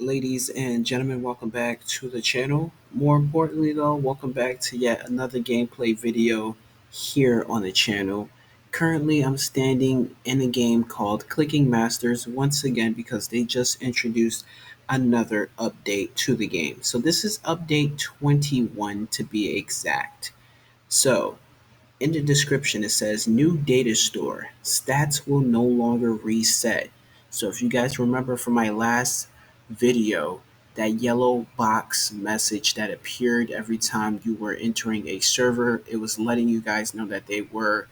Ladies and gentlemen, welcome back to the channel. More importantly, though, welcome back to yet another gameplay video here on the channel. Currently, I'm standing in a game called Clicking Masters once again because they just introduced another update to the game. So, this is update 21 to be exact. So, in the description, it says new data store. Stats will no longer reset. So if you guys remember from my last video, that yellow box message that appeared every time you were entering a server, it was letting you guys know that they were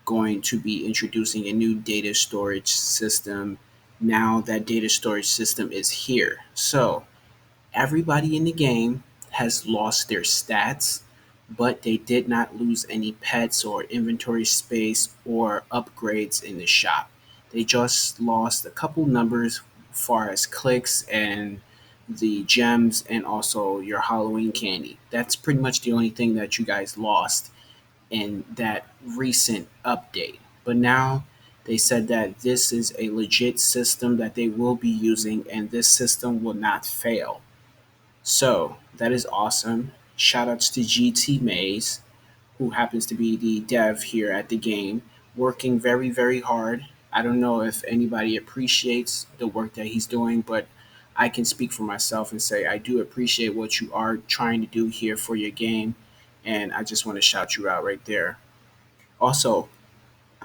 going to be introducing a new data storage system. Now that data storage system is here. So everybody in the game has lost their stats, but they did not lose any pets or inventory space or upgrades in the shop. They just lost a couple numbers as far as clicks and the gems and also your Halloween candy. That's pretty much the only thing that you guys lost in that recent update. But now they said that this is a legit system that they will be using and this system will not fail. So that is awesome. Shout outs to GT Maze, who happens to be the dev here at the game, working very, very hard. I don't know if anybody appreciates the work that he's doing, but I can speak for myself and say I do appreciate what you are trying to do here for your game, and I just want to shout you out right there. Also,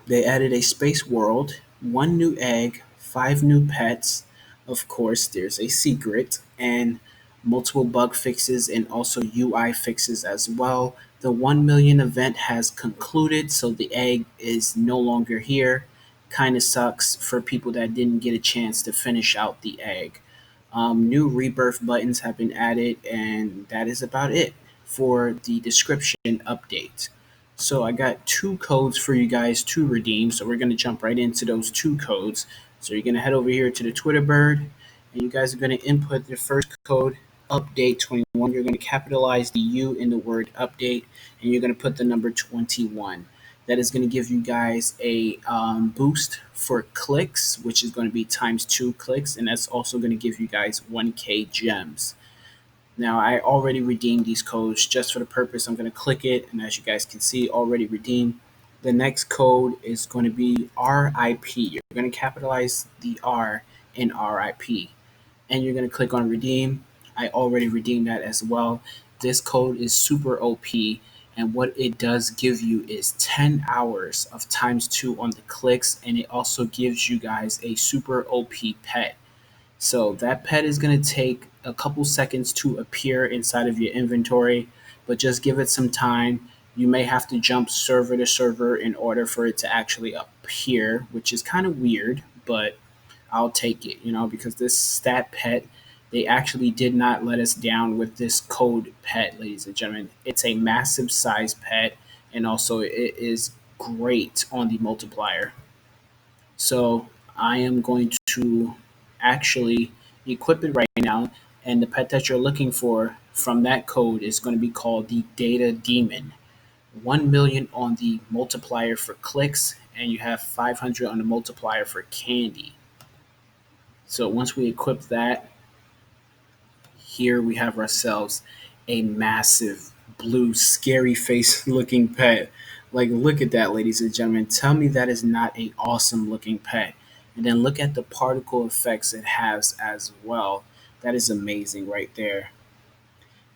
they added a space world, one new egg, five new pets. Of course, there's a secret, and multiple bug fixes and also UI fixes as well. The 1 million event has concluded, so the egg is no longer here. Kind of sucks for people that didn't get a chance to finish out the egg. New rebirth buttons have been added, and that is about it for the description update. So I got two codes for you guys to redeem. So we're going to jump right into those two codes. So you're going to head over here to the Twitter bird, and you guys are going to input the first code, update 21. You're going to capitalize the U in the word update, and you're going to put the number 21. That is going to give you guys a boost for clicks, which is going to be times 2 clicks, and that's also going to give you guys 1K gems. Now, I already redeemed these codes just for the purpose. I'm going to click it, and as you guys can see, already redeemed. The next code is going to be RIP. You're going to capitalize the R in RIP, and you're going to click on redeem. I already redeemed that as well. This code is super OP, and what it does give you is 10 hours of times 2 on the clicks, and it also gives you guys a super OP pet. So that pet is going to take a couple seconds to appear inside of your inventory, but just give it some time. You may have to jump server to server in order for it to actually appear, which is kind of weird, but I'll take it, because this stat pet, they actually did not let us down with this code pet, ladies and gentlemen. It's a massive size pet, and also it is great on the multiplier. So I am going to actually equip it right now, and the pet that you're looking for from that code is going to be called the Data Demon. 1 million on the multiplier for clicks, and you have 500 on the multiplier for candy. So once we equip that, here we have ourselves a massive blue scary face looking pet. Like, look at that, ladies and gentlemen. Tell me that is not a awesome looking pet. And then look at the particle effects it has as well. That is amazing right there.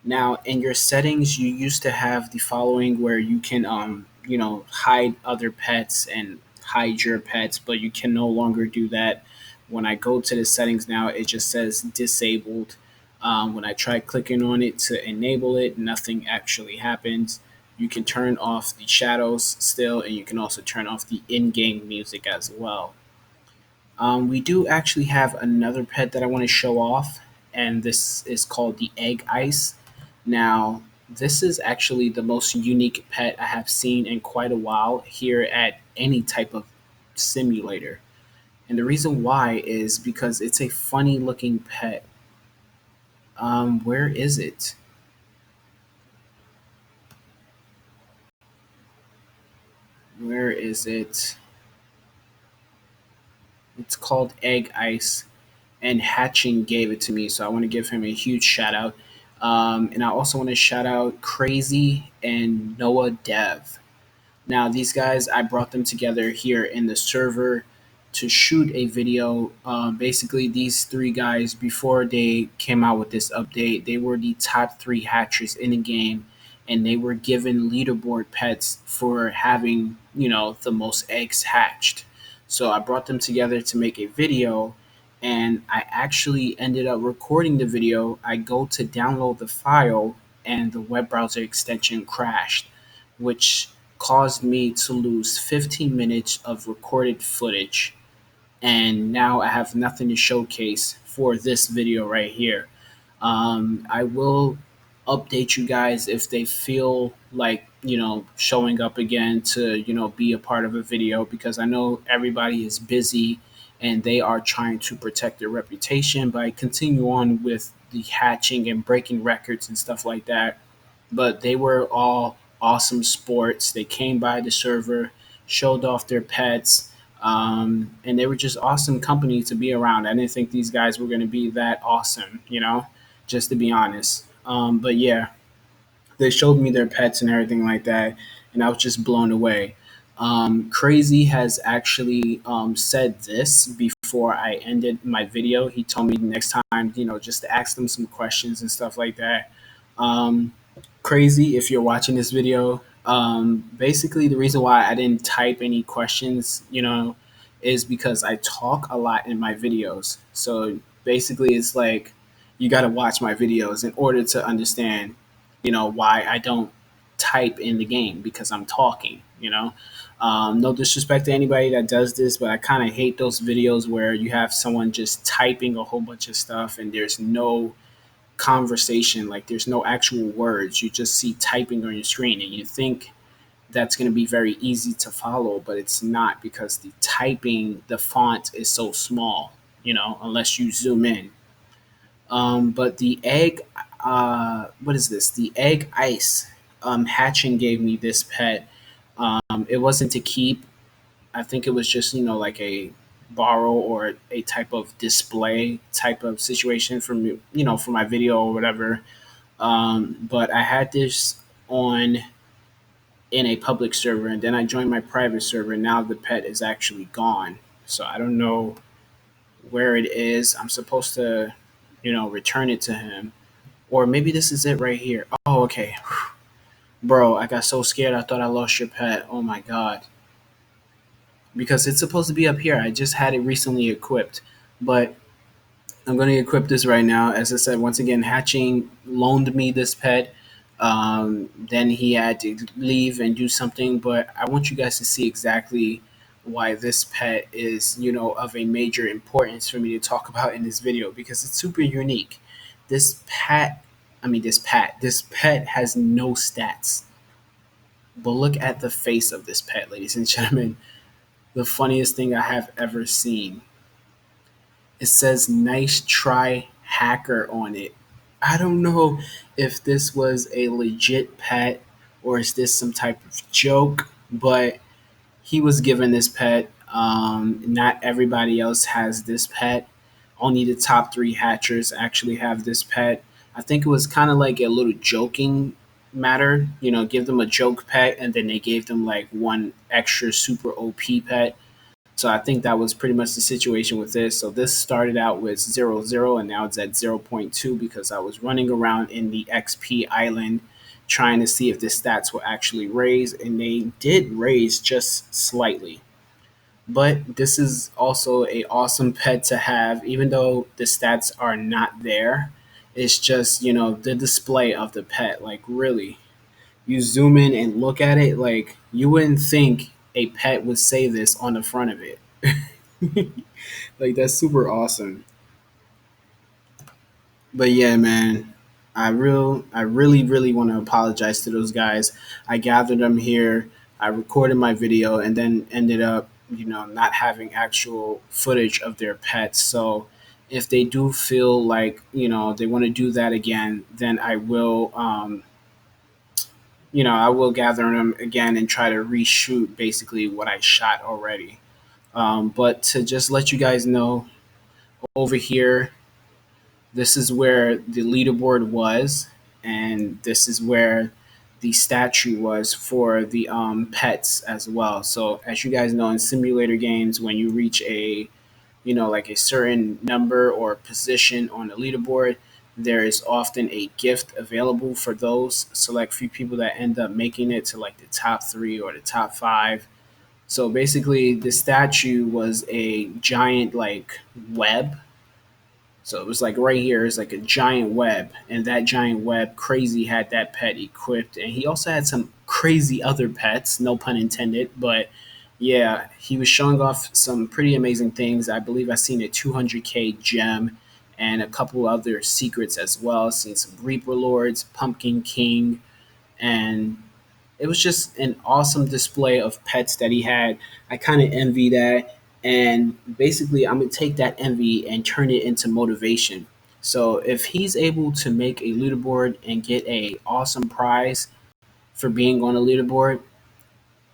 Now, in your settings, you used to have the following where you can, hide other pets and hide your pets, but you can no longer do that. When I go to the settings now, it just says disabled. When I try clicking on it to enable it, nothing actually happens. You can turn off the shadows still, and you can also turn off the in-game music as well. We do actually have another pet that I want to show off, and this is called the Egg Ice. Now, this is actually the most unique pet I have seen in quite a while here at any type of simulator. And the reason why is because it's a funny looking pet. Where is it? Where is it? It's called Egg Ice, and Hatching gave it to me. So I want to give him a huge shout out. And I also want to shout out Crazy and Noah Dev. Now, these guys, I brought them together here in the server to shoot a video. Basically, these three guys, before they came out with this update, they were the top three hatchers in the game, and they were given leaderboard pets for having, the most eggs hatched. So I brought them together to make a video, and I actually ended up recording the video. I go to download the file, and the web browser extension crashed, which caused me to lose 15 minutes of recorded footage. And now I have nothing to showcase for this video right here. I will update you guys if they feel like, showing up again to, be a part of a video, because I know everybody is busy and they are trying to protect their reputation by continue on with the hatching and breaking records and stuff like that. But they were all awesome sports. They came by the server, showed off their pets, and they were just awesome company to be around. I didn't think these guys were going to be that awesome, just to be honest. But yeah, they showed me their pets and everything like that, and I was just blown away. Crazy has actually said this before I ended my video. He told me next time, just to ask them some questions and stuff like that. Um, Crazy, if you're watching this video, basically the reason why I didn't type any questions, is because I talk a lot in my videos. So basically, it's like you got to watch my videos in order to understand, why I don't type in the game, because I'm talking. No disrespect to anybody that does this, but I kind of hate those videos where you have someone just typing a whole bunch of stuff and there's no conversation, like there's no actual words. You just see typing on your screen and you think that's going to be very easy to follow, but it's not, because the typing, the font is so small, unless you zoom in. But the egg, what is this? The egg ice. Hatching gave me this pet. It wasn't to keep. I think it was just, like a borrow or a type of display type of situation for me, for my video or whatever. But I had this on in a public server, and then I joined my private server. Now the pet is actually gone. So I don't know where it is. I'm supposed to, return it to him. Or maybe this is it right here. Oh, okay. Bro, I got so scared. I thought I lost your pet. Oh my God. Because it's supposed to be up here. I just had it recently equipped. But I'm going to equip this right now. As I said, once again, Hatching loaned me this pet. Then he had to leave and do something. But I want you guys to see exactly why this pet is, of a major importance for me to talk about in this video, because it's super unique. This pet has no stats. But look at the face of this pet, ladies and gentlemen. The funniest thing I have ever seen. It says "Nice try, hacker" on it. I don't know if this was a legit pet or is this some type of joke, but he was given this pet. Not everybody else has this pet. Only the top three hatchers actually have this pet. I think it was kind of like a little joking matter, give them a joke pet, and then they gave them like one extra super OP pet. So I think that was pretty much the situation with this. So this started out with 0, and now it's at zero point 0.2 because I was running around in the XP island trying to see if the stats will actually raise, and they did raise just slightly. But this is also a awesome pet to have, even though the stats are not there. It's just, the display of the pet. Like, really, you zoom in and look at it, like, you wouldn't think a pet would say this on the front of it. Like, that's super awesome. But yeah, man, I really, really want to apologize to those guys. I gathered them here, I recorded my video, and then ended up, not having actual footage of their pets. So if they do feel like, they want to do that again, then I will gather them again and try to reshoot basically what I shot already. But to just let you guys know, over here, this is where the leaderboard was, and this is where the statue was for the pets as well. So as you guys know, in simulator games, when you reach a like a certain number or position on the leaderboard, there is often a gift available for those select few people that end up making it to like the top three or the top five. So basically, the statue was a giant like web. So it was like right here is like a giant web, and that giant web, Crazy had that pet equipped, and he also had some crazy other pets, no pun intended. But yeah, he was showing off some pretty amazing things. I believe I seen a 200K gem and a couple other secrets as well. Seen some Reaper Lords, Pumpkin King, and it was just an awesome display of pets that he had. I kind of envy that. And basically, I'm going to take that envy and turn it into motivation. So if he's able to make a leaderboard and get a awesome prize for being on a leaderboard,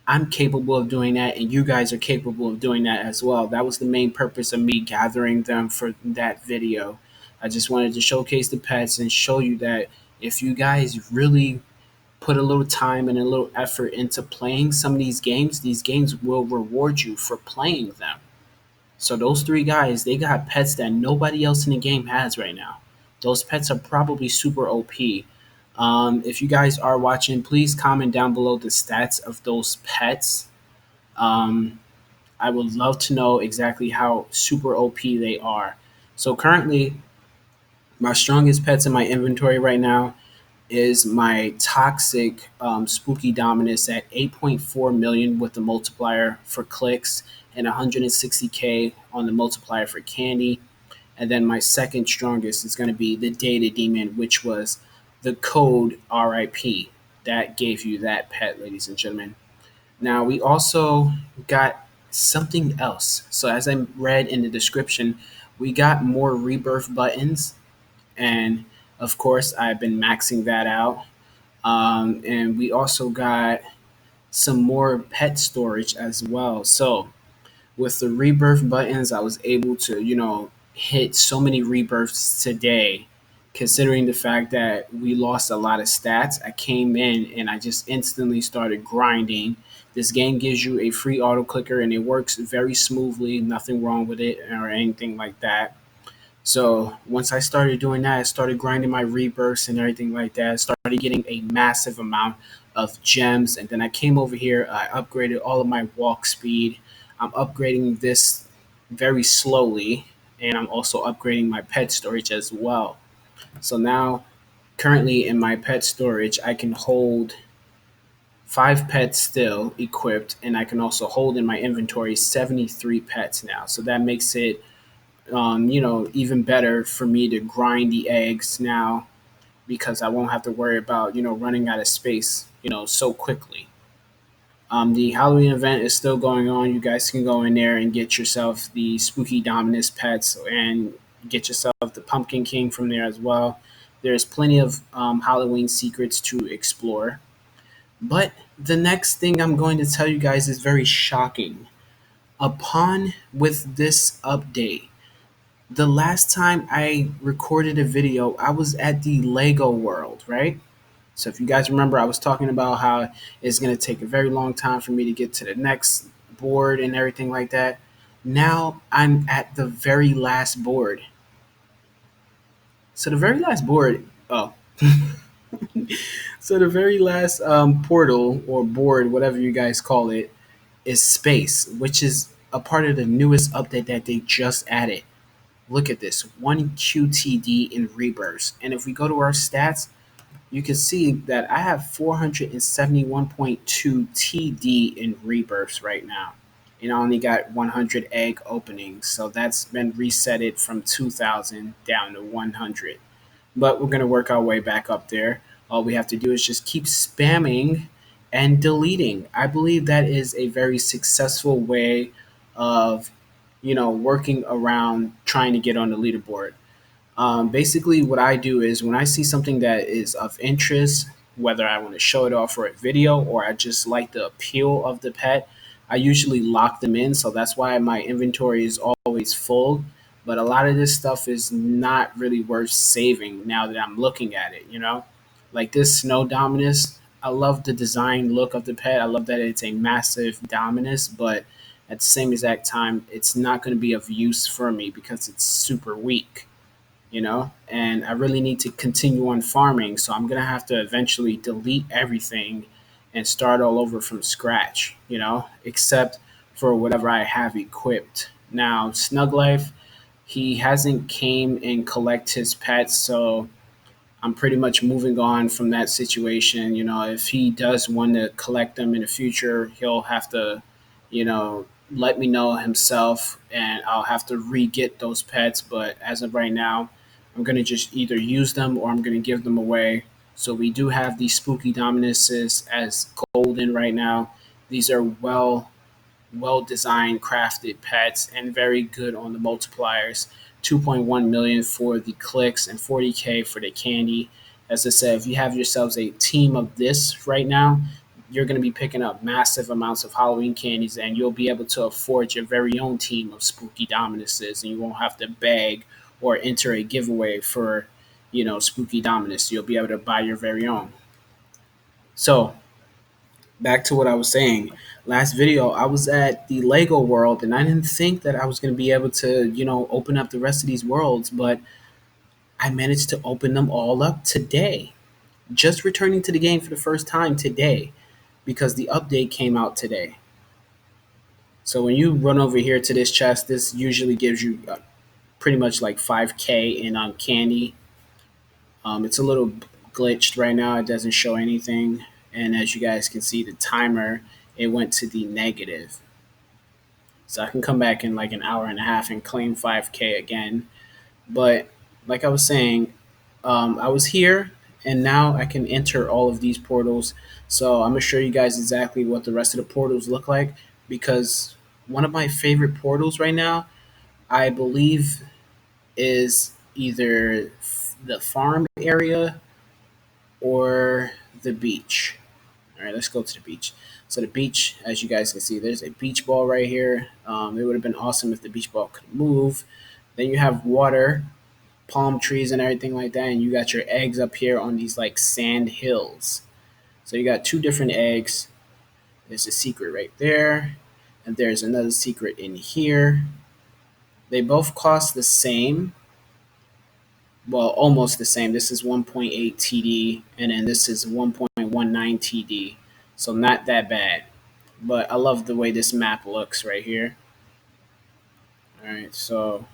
I'm capable of doing that, and you guys are capable of doing that as well. That was the main purpose of me gathering them for that video. I just wanted to showcase the pets and show you that if you guys really put a little time and a little effort into playing some of these games will reward you for playing them. So those three guys, they got pets that nobody else in the game has right now. Those pets are probably super OP. If you guys are watching, please comment down below the stats of those pets. Um, I would love to know exactly how super OP they are. So currently, my strongest pets in my inventory right now is my toxic spooky dominus at 8.4 million with the multiplier for clicks and 160k on the multiplier for candy. And then my second strongest is going to be the data demon, which was the code RIP that gave you that pet, ladies and gentlemen. Now we also got something else. So as I read in the description, we got more rebirth buttons, and of course I've been maxing that out. And we also got some more pet storage as well. So with the rebirth buttons, I was able to, hit so many rebirths today, considering the fact that we lost a lot of stats. I came in and I just instantly started grinding. This game gives you a free auto clicker and it works very smoothly, nothing wrong with it or anything like that. So once I started doing that, I started grinding my rebirths and everything like that. I started getting a massive amount of gems. And then I came over here, I upgraded all of my walk speed. I'm upgrading this very slowly. And I'm also upgrading my pet storage as well. So now, currently in my pet storage, I can hold 5 pets still equipped. And I can also hold in my inventory 73 pets now. So that makes it even better for me to grind the eggs now because I won't have to worry about, running out of space, so quickly. The Halloween event is still going on. You guys can go in there and get yourself the Spooky Dominus pets and get yourself the Pumpkin King from there as well. There's plenty of Halloween secrets to explore. But the next thing I'm going to tell you guys is very shocking. Upon with this update, the last time I recorded a video, I was at the Lego World, right? So if you guys remember, I was talking about how it's going to take a very long time for me to get to the next board and everything like that. Now I'm at the very last board. So the very last board, oh, so the very last portal or board, whatever you guys call it, is space, which is a part of the newest update that they just added. Look at this, 1 QTD in rebirths. And if we go to our stats, you can see that I have 471.2 TD in rebirths right now. And I only got 100 egg openings. So that's been resetted from 2,000 down to 100. But we're going to work our way back up there. All we have to do is just keep spamming and deleting. I believe that is a very successful way of, working around trying to get on the leaderboard. Basically, what I do is when I see something that is of interest, whether I want to show it off for a video or I just like the appeal of the pet, I usually lock them in. So that's why my inventory is always full. but a lot of this stuff is not really worth saving now that I'm looking at it, you know? Like this snow Dominus, I love the design look of the pet. I love that it's a massive Dominus, but at the same exact time, it's not going to be of use for me because it's super weak, you know? And I really need to continue on farming, so I'm going to have to eventually delete everything and start all over from scratch, you know, except for whatever I have equipped. Now, Snug Life, he hasn't came and collect his pets, so I'm pretty much moving on from that situation. You know, if he does want to collect them in the future, he'll have to, you know, let me know himself, and I'll have to re-get those pets. But as of right now, I'm gonna just either use them or I'm gonna give them away. So we do have these spooky dominuses as golden right now. These are well designed, crafted pets, and very good on the multipliers. 2.1 million for the clicks and 40K for the candy. As I said, if you have yourselves a team of this right now, you're going to be picking up massive amounts of Halloween candies, and you'll be able to afford your very own team of spooky dominuses, and you won't have to beg or enter a giveaway for, you know, spooky dominus. You'll be able to buy your very own. So back to what I was saying. Last video, I was at the Lego world and I didn't think that I was going to be able to, you know, open up the rest of these worlds, but I managed to open them all up today. Just returning to the game for the first time today because the update came out today. So when you run over here to this chest, this usually gives you pretty much like 5K in candy. It's a little glitched right now. It doesn't show anything. And as you guys can see, the timer, it went to the negative. So I can come back in like an hour and a half and claim 5K again. But like I was saying, I was here and now I can enter all of these portals. So I'm going to show you guys exactly what the rest of the portals look like because one of my favorite portals right now, I believe, is either the farm area or the beach. All right, let's go to the beach. So the beach, as you guys can see, there's a beach ball right here. It would have been awesome if the beach ball could move. Then you have water, palm trees, and everything like that. And you got your eggs up here on these like sand hills. So you got two different eggs. There's a secret right there, and there's another secret in here. They both cost the same. Well, almost the same. This is 1.8 TD, and then this is 1.19 TD. So not that bad. But I love the way this map looks right here. All right, so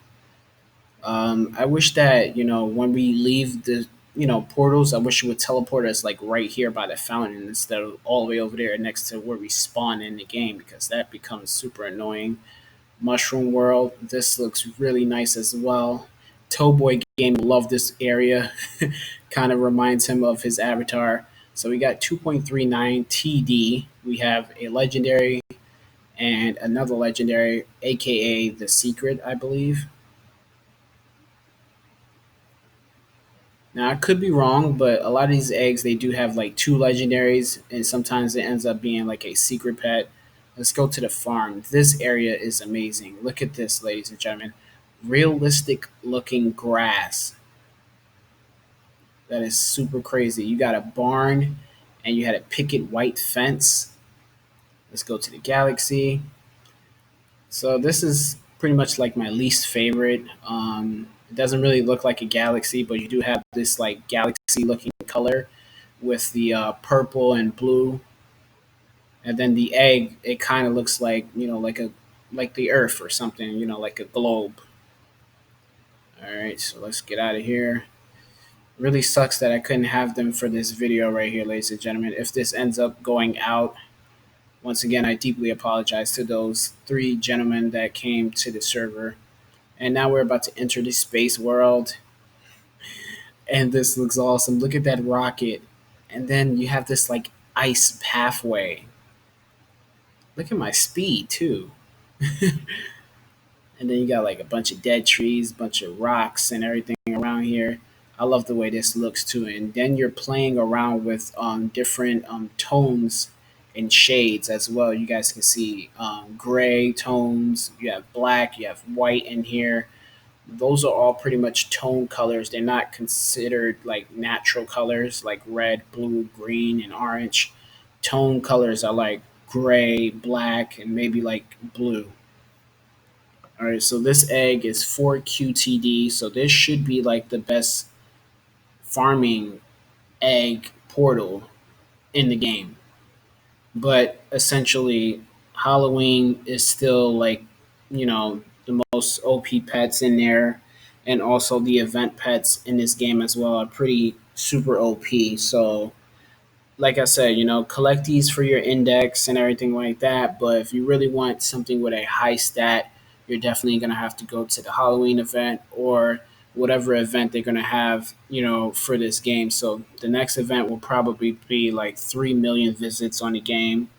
I wish that, you know, when we leave the, you know, portals, I wish it would teleport us like right here by the fountain instead of all the way over there next to where we spawn in the game because that becomes super annoying. Mushroom World, this looks really nice as well. Towboy game, love this area. Kind of reminds him of his avatar. So we got 2.39 TD. We have a legendary and another legendary, aka the secret, I believe. Now I could be wrong, but a lot of these eggs they do have like two legendaries, and sometimes it ends up being like a secret pet. Let's go to the farm. This area is amazing. Look at this, ladies and gentlemen. Realistic looking grass. That is super crazy. You got a barn, and you had a picket white fence. Let's go to the galaxy. So this is pretty much like my least favorite. It doesn't really look like a galaxy, but you do have this like galaxy looking color with the purple and blue, and then the egg. It kind of looks like, you know, like the Earth or something. You know, like a globe. All right, so let's get out of here. Really sucks that I couldn't have them for this video right here, ladies and gentlemen. If this ends up going out, once again, I deeply apologize to those three gentlemen that came to the server. And now we're about to enter the space world. And this looks awesome. Look at that rocket. And then you have this like ice pathway. Look at my speed too. And then you got like a bunch of dead trees, bunch of rocks and everything around here. I love the way this looks too. And then you're playing around with different tones and shades as well. You guys can see gray tones. You have black. You have white in here. Those are all pretty much tone colors. They're not considered like natural colors like red, blue, green, and orange. Tone colors are like gray, black, and maybe like blue. All right, so this egg is 4 QTD, so this should be like the best farming egg portal in the game. But essentially, Halloween is still like, the most OP pets in there, and also the event pets in this game as well are pretty super OP. So like I said, collect these for your index and everything like that. But if you really want something with a high stat, you're definitely going to have to go to the Halloween event or whatever event they're going to have, for this game. So the next event will probably be like 3 million visits on the game.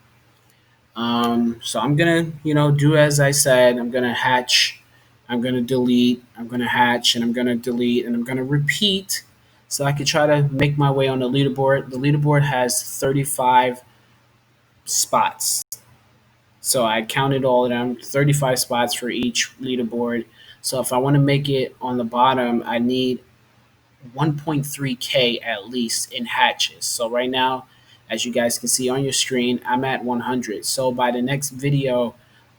So I'm going to, do as I said. I'm going to hatch, I'm going to delete, I'm going to hatch, and I'm going to delete, and I'm going to repeat so I could try to make my way on the leaderboard. The leaderboard has 35 spots. So I counted all of them, 35 spots for each leaderboard. So if I want to make it on the bottom, I need 1.3K at least in hatches. So right now, as you guys can see on your screen, I'm at 100. So by the next video,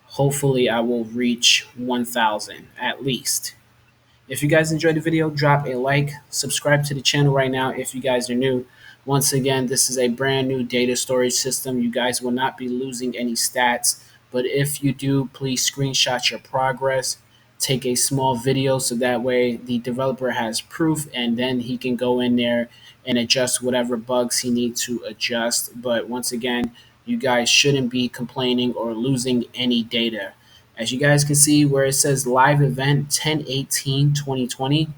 hopefully I will reach 1,000 at least. If you guys enjoyed the video, drop a like, subscribe to the channel right now if you guys are new. Once again, this is a brand new data storage system. You guys will not be losing any stats, but if you do, please screenshot your progress. Take a small video so that way the developer has proof and then he can go in there and adjust whatever bugs he needs to adjust. But once again, you guys shouldn't be complaining or losing any data. As you guys can see where it says live event 10/18/2020,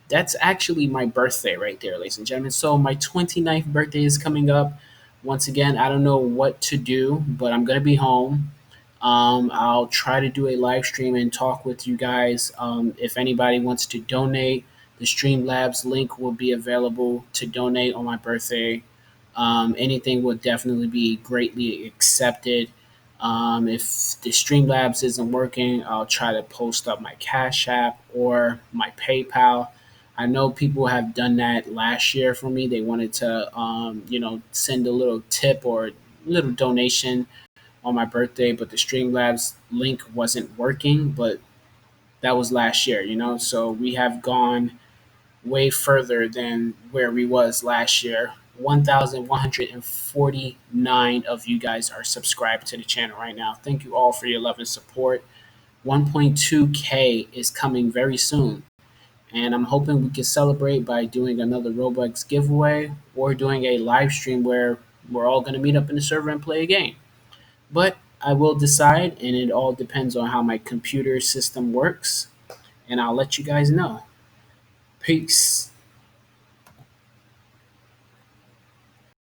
that's actually my birthday right there, ladies and gentlemen. So my 29th birthday is coming up. Once again, I don't know what to do, but I'm going to be home. I'll try to do a live stream and talk with you guys. If anybody wants to donate, the Streamlabs link will be available to donate on my birthday. Anything will definitely be greatly accepted. If the Streamlabs isn't working, I'll try to post up my Cash App or my PayPal. I know people have done that last year for me. They wanted to, send a little tip or a little donation on my birthday, but the Streamlabs link wasn't working. But that was last year, So we have gone way further than where we was last year. 1,149 of you guys are subscribed to the channel right now. Thank you all for your love and support. 1.2K is coming very soon. And I'm hoping we can celebrate by doing another Robux giveaway or doing a live stream where we're all going to meet up in the server and play a game. But I will decide, and it all depends on how my computer system works. And I'll let you guys know. Peace.